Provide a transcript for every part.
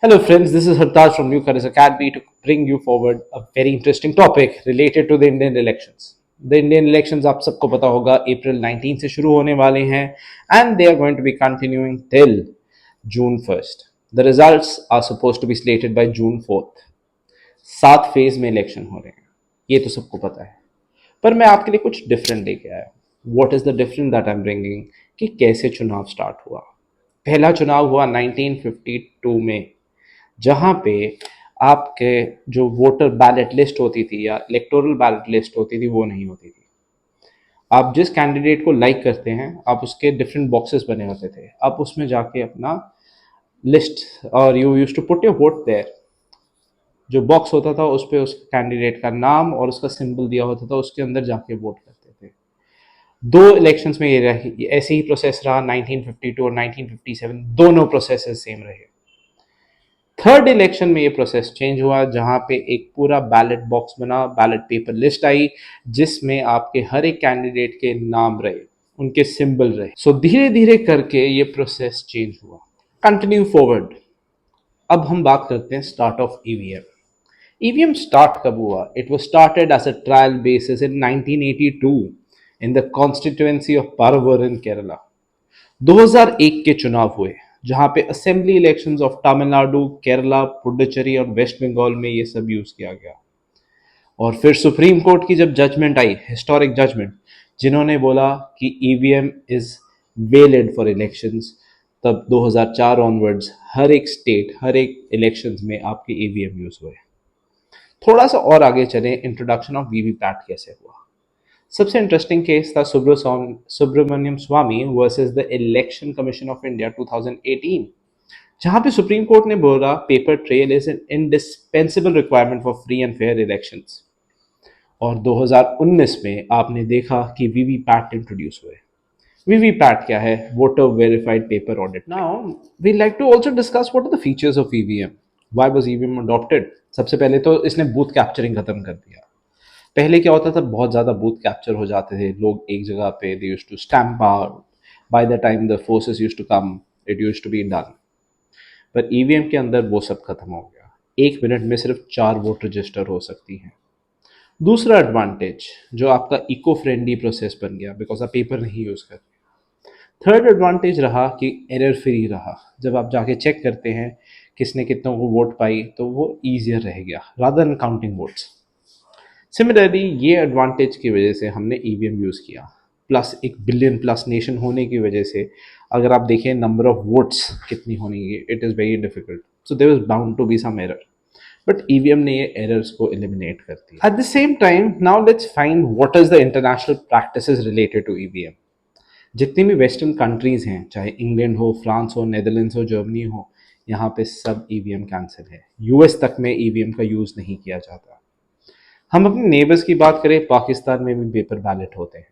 Hello, friends. This is Hartaj from New Careers Academy to bring you forward a very interesting topic related to the Indian elections. The Indian elections, आप सबको पता होगा, अप्रैल 19 से शुरू होने वाले हैं and they are going to be continuing till June 1st. The results are supposed to be slated by June 4th. 7 phase में इलेक्शन हो रहे हैं, ये तो सबको पता है। पर मैं आपके लिए कुछ डिफरेंट लेके आया हूँ। What is the different that I am bringing कि कैसे चुनाव स्टार्ट हुआ। पहला चुनाव हुआ 1952 में, जहां पे आपके जो वोटर बैलेट लिस्ट होती थी या इलेक्टोरल बैलेट लिस्ट होती थी वो नहीं होती थी। आप जिस कैंडिडेट को लाइक करते हैं आप उसके डिफरेंट बॉक्सेस बने होते थे, आप उसमें जाके अपना लिस्ट और you use to put your vote there. जो बॉक्स होता था उस पर उस कैंडिडेट का नाम और उसका सिंबल दिया होता था, उसके अंदर जाके वोट करते थे। दो इलेक्शंस में ऐसे ही प्रोसेस रहा। 1952 और 1957 दोनों प्रोसेस सेम रहे। थर्ड इलेक्शन में ये प्रोसेस चेंज हुआ, जहां पे एक पूरा बैलेट बॉक्स बना, बैलेट पेपर लिस्ट आई, जिसमें आपके हर एक कैंडिडेट के नाम रहे, उनके सिंबल रहे। सो धीरे धीरे करके ये प्रोसेस चेंज हुआ। Continue forward. अब हम बात करते हैं start of EVM. EVM start कब हुआ? It was started as a trial basis in 1982 in the constituency of Paravur in Kerala. 2001 के चुनाव हुए, जहां पे assembly elections of Tamil Nadu, Kerala, Puducherry और वेस्ट बंगाल में ये सब यूज किया गया। और फिर सुप्रीम कोर्ट की जब जजमेंट आई, हिस्टोरिक जजमेंट, जिन्होंने बोला कि EVM is valid for elections, तब 2004 ऑनवर्ड्स हर एक स्टेट, हर एक इलेक्शंस में आपके ईवीएम यूज हुए। थोड़ा सा और आगे चले, इंट्रोडक्शन ऑफ वीवीपैट कैसे हुआ। सबसे इंटरेस्टिंग केस था Subramanian Swamy versus the election commission of India 2018, जहां पे सुप्रीम कोर्ट ने बोला paper trail is an indispensable requirement for free and fair elections. और 2019 में आपने देखा कि वीवीपैट इंट्रोड्यूस हुए। वीवीपैट क्या है? Voter verified paper audit. Now we like to also discuss what are the features of EVM. Why was EVM adopted? सबसे पहले तो इसने बूथ कैप्चरिंग खत्म कर दिया। पहले क्या होता था, बहुत ज़्यादा बूथ कैप्चर हो जाते थे, लोग एक जगह पे they used to stamp out, by the time the forces used to come it used to be done. पर ईवीएम के अंदर वो सब खत्म हो गया। 1 मिनट में सिर्फ 4 वोट रजिस्टर हो सकती हैं। दूसरा एडवांटेज, जो आपका इको फ्रेंडली प्रोसेस बन गया, बिकॉज आप पेपर नहीं यूज कर। थर्ड एडवांटेज रहा कि एरर फ्री रहा। जब आप जाके चेक करते हैं किसने कितनों को वोट पाई, तो वो ईजियर रह गया rather than counting votes. Similarly ये एडवांटेज की वजह से हमने ईवीएम यूज़ किया, प्लस 1 बिलियन प्लस नेशन होने की वजह से अगर आप देखें नंबर ऑफ वोट्स कितनी होनी है, it is very difficult, so there was bound to be some error, but EVM ने ये एरर्स को एलिमिनेट कर दिया। At the same time now let's find what is the international practices related to EVM. जितनी भी western countries हैं, चाहे England हो, फ्रांस हो, नेदरलैंड्स हो, जर्मनी हो, यहाँ पे सब ईवीएम कैंसिल है। यूएस तक में ईवीएम का यूज़ नहीं किया जाता। हम अपने नेबर्स की बात करें, पाकिस्तान में भी पेपर बैलेट होते हैं।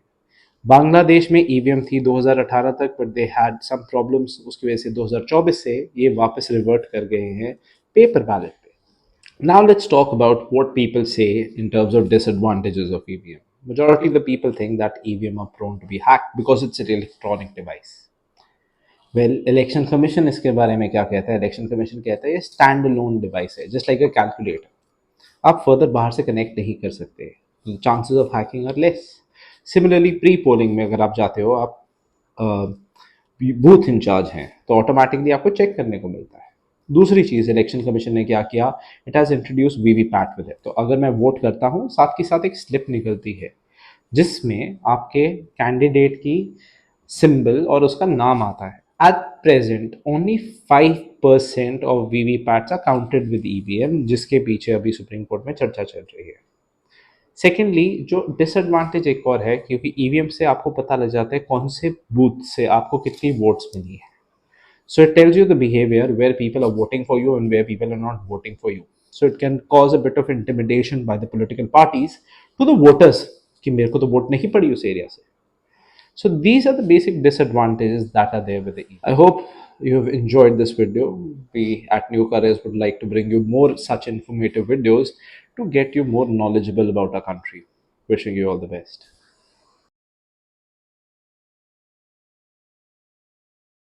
बांग्लादेश में ईवीएम थी 2018 तक, but they had some problems, उसकी वजह से 2024 से ये वापस रिवर्ट कर गए हैं पेपर बैलेट पे। Now let's talk about what people say in terms of disadvantages of EVM. Majority of the people think that EVM are prone to be hacked because it's an electronic device. Well, election commission इसके बारे में क्या कहता है? Election commission कहता है ये stand alone device है, जस्ट लाइक अ कैलकुलेटर। आप फर्दर बाहर से कनेक्ट नहीं कर सकते, chances of hacking are less. Similarly pre polling में अगर आप जाते हो, आप बूथ इंचार्ज हैं, तो ऑटोमेटिकली आपको चेक करने को मिलता है। दूसरी चीज़ इलेक्शन कमीशन ने क्या किया, it has introduce VVPAT with it. तो अगर मैं वोट करता हूँ, साथ के साथ एक स्लिप निकलती है जिसमें आपके कैंडिडेट की सिंबल और उसका नाम आता है। At present only 5% of VVPATs are counted with EVM, जिसके पीछे अभी सुप्रीम कोर्ट में चर्चा चल रही है। सेकेंडली, जो डिसएडवांटेज एक और है, क्योंकि ईवीएम से आपको पता लग जाता है कौन से बूथ से आपको कितनी वोट्स मिली है। So it tells you the behavior where people are voting for you and where people are not voting for you. So it can cause a bit of intimidation by the political parties to the voters कि मेरे को तो vote नहीं पड़ी उस area से. So these are the basic disadvantages that are there with the E. I hope you have enjoyed this video. We at New Careers would like to bring you more such informative videos to get you more knowledgeable about our country. Wishing you all the best.